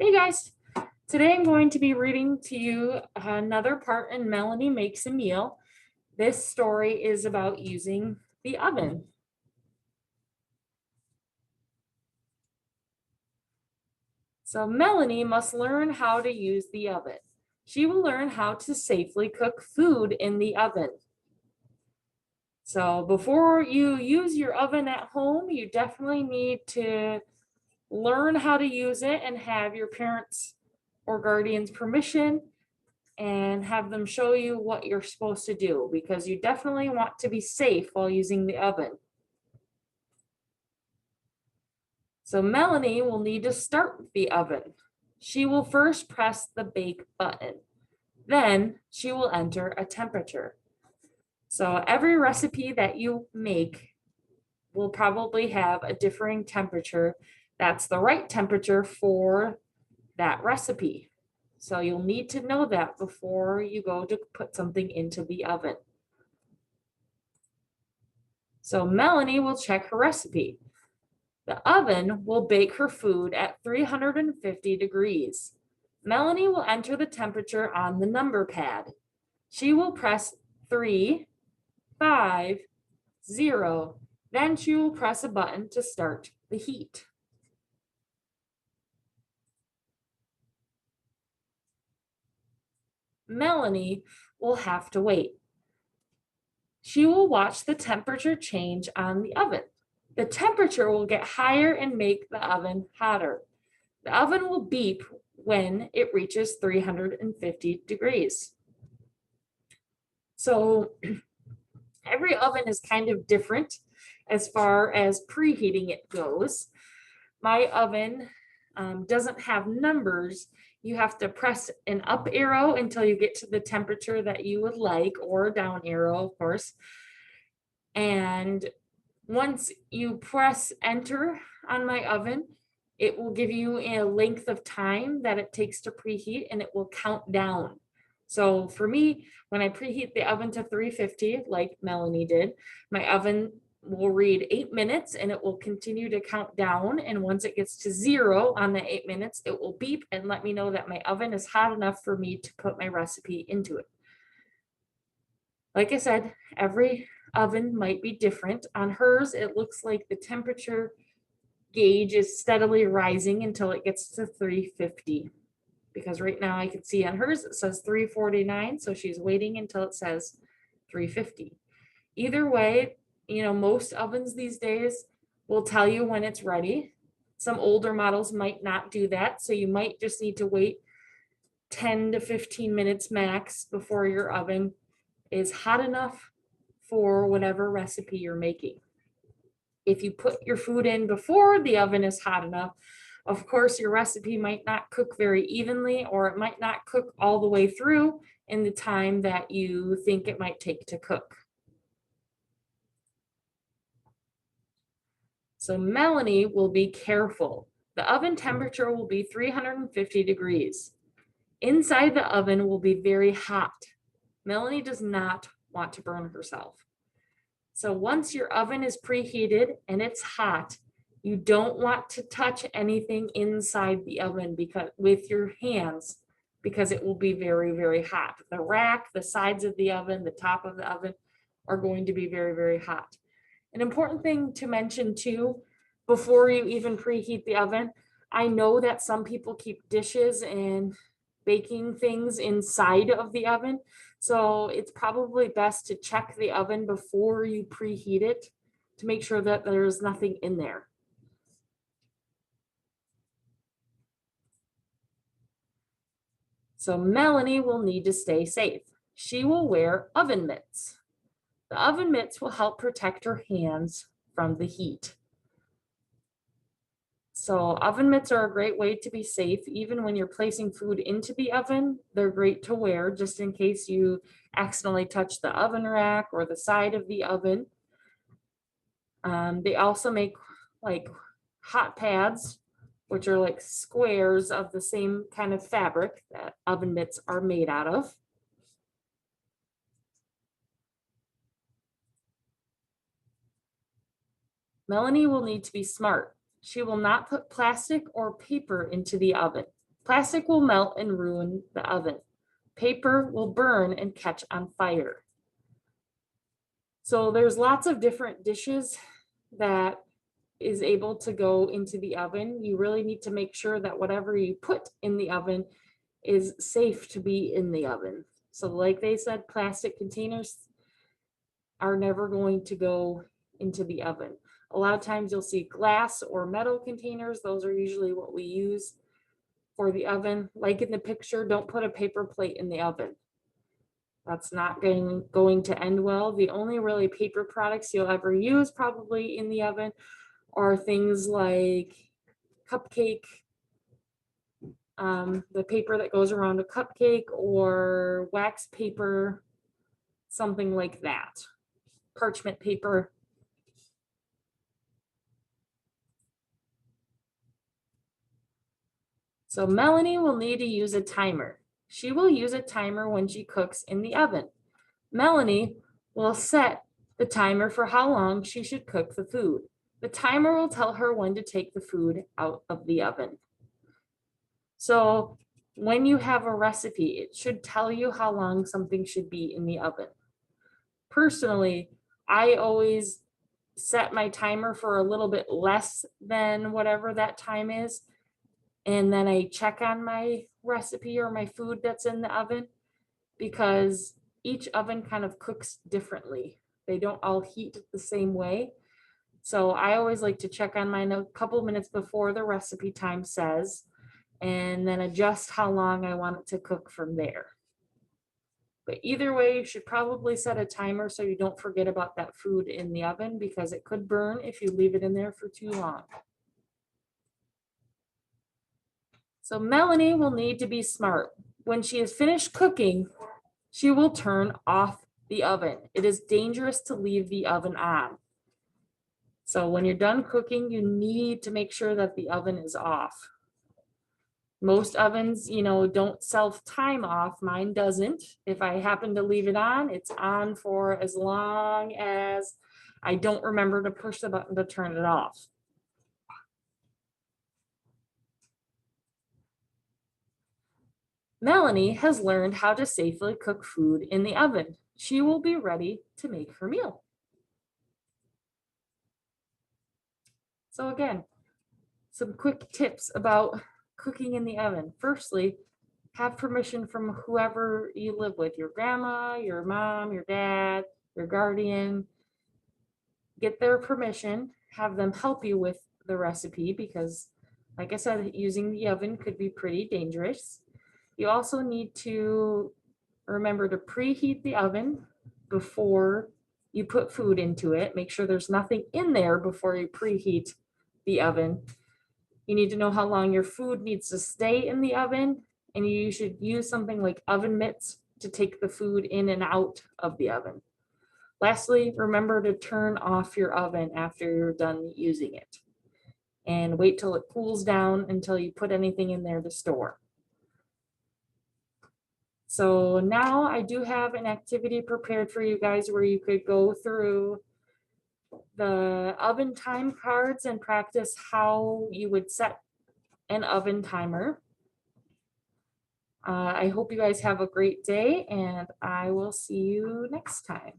Hey guys, today I'm going to be reading to you another part in Melanie Makes a Meal. This story is about using the oven. So Melanie must learn how to use the oven. She will learn how to safely cook food in the oven. So before you use your oven at home, you definitely need to learn how to use it and have your parents or guardians' permission and have them show you what you're supposed to do because you definitely want to be safe while using the oven. So Melanie will need to start the oven. She will first press the bake button. Then she will enter a temperature. So every recipe that you make will probably have a differing temperature. That's the right temperature for that recipe. So you'll need to know that before you go to put something into the oven. So Melanie will check her recipe. The oven will bake her food at 350 degrees. Melanie will enter the temperature on the number pad. She will press 3, 5, 0. Then she will press a button to start the heat. Melanie will have to wait. She will watch the temperature change on the oven. The temperature will get higher and make the oven hotter. The oven will beep when it reaches 350 degrees. So every oven is kind of different as far as preheating it goes. My oven doesn't have numbers. You have to press an up arrow until you get to the temperature that you would like, or a down arrow, of course. And once you press enter on my oven, it will give you a length of time that it takes to preheat, and it will count down. So for me, when I preheat the oven to 350, like Melanie did, my oven will read 8 minutes and it will continue to count down. And once it gets to 0 on the 8 minutes, it will beep and let me know that my oven is hot enough for me to put my recipe into it. Like I said, every oven might be different. On hers, it looks like the temperature gauge is steadily rising until it gets to 350. Because right now I can see on hers it says 349, so she's waiting until it says 350. Either way, most ovens these days will tell you when it's ready. Some older models might not do that, so you might just need to wait 10 to 15 minutes max before your oven is hot enough for whatever recipe you're making. If you put your food in before the oven is hot enough, of course, your recipe might not cook very evenly, or it might not cook all the way through in the time that you think it might take to cook. So Melanie will be careful. The oven temperature will be 350 degrees. Inside the oven will be very hot. Melanie does not want to burn herself. So once your oven is preheated and it's hot, you don't want to touch anything inside the oven with your hands, because it will be very, very hot. The rack, the sides of the oven, the top of the oven are going to be very, very hot. An important thing to mention too, before you even preheat the oven, I know that some people keep dishes and baking things inside of the oven. So it's probably best to check the oven before you preheat it to make sure that there's nothing in there. So Melanie will need to stay safe. She will wear oven mitts. The oven mitts will help protect her hands from the heat. So oven mitts are a great way to be safe. Even when you're placing food into the oven, they're great to wear just in case you accidentally touch the oven rack or the side of the oven. They also make like hot pads, which are like squares of the same kind of fabric that oven mitts are made out of. Melanie will need to be smart. She will not put plastic or paper into the oven. Plastic will melt and ruin the oven. Paper will burn and catch on fire. So there's lots of different dishes that is able to go into the oven. You really need to make sure that whatever you put in the oven is safe to be in the oven. So like they said, plastic containers are never going to go into the oven. A lot of times you'll see glass or metal containers. Those are usually what we use for the oven. Like in the picture, don't put a paper plate in the oven. That's not going to end well. The only really paper products you'll ever use probably in the oven are things like cupcake, the paper that goes around a cupcake, or wax paper, something like that. Parchment paper. So Melanie will need to use a timer. She will use a timer when she cooks in the oven. Melanie will set the timer for how long she should cook the food. The timer will tell her when to take the food out of the oven. So when you have a recipe, it should tell you how long something should be in the oven. Personally, I always set my timer for a little bit less than whatever that time is. And then I check on my recipe or my food that's in the oven, because each oven kind of cooks differently. They don't all heat the same way. So I always like to check on mine a couple minutes before the recipe time says, and then adjust how long I want it to cook from there. But either way, you should probably set a timer so you don't forget about that food in the oven, because it could burn if you leave it in there for too long. So Melanie will need to be smart. When she is finished cooking, she will turn off the oven. It is dangerous to leave the oven on. So when you're done cooking, you need to make sure that the oven is off. Most ovens, don't self-time off. Mine doesn't. If I happen to leave it on, it's on for as long as I don't remember to push the button to turn it off. Melanie has learned how to safely cook food in the oven. She will be ready to make her meal. So again, some quick tips about cooking in the oven. Firstly, have permission from whoever you live with, your grandma, your mom, your dad, your guardian. Get their permission, have them help you with the recipe, because like I said, using the oven could be pretty dangerous. You also need to remember to preheat the oven before you put food into it. Make sure there's nothing in there before you preheat the oven. You need to know how long your food needs to stay in the oven, and you should use something like oven mitts to take the food in and out of the oven. Lastly, remember to turn off your oven after you're done using it, and wait till it cools down until you put anything in there to store. So now I do have an activity prepared for you guys where you could go through the oven time cards and practice how you would set an oven timer. I hope you guys have a great day, and I will see you next time.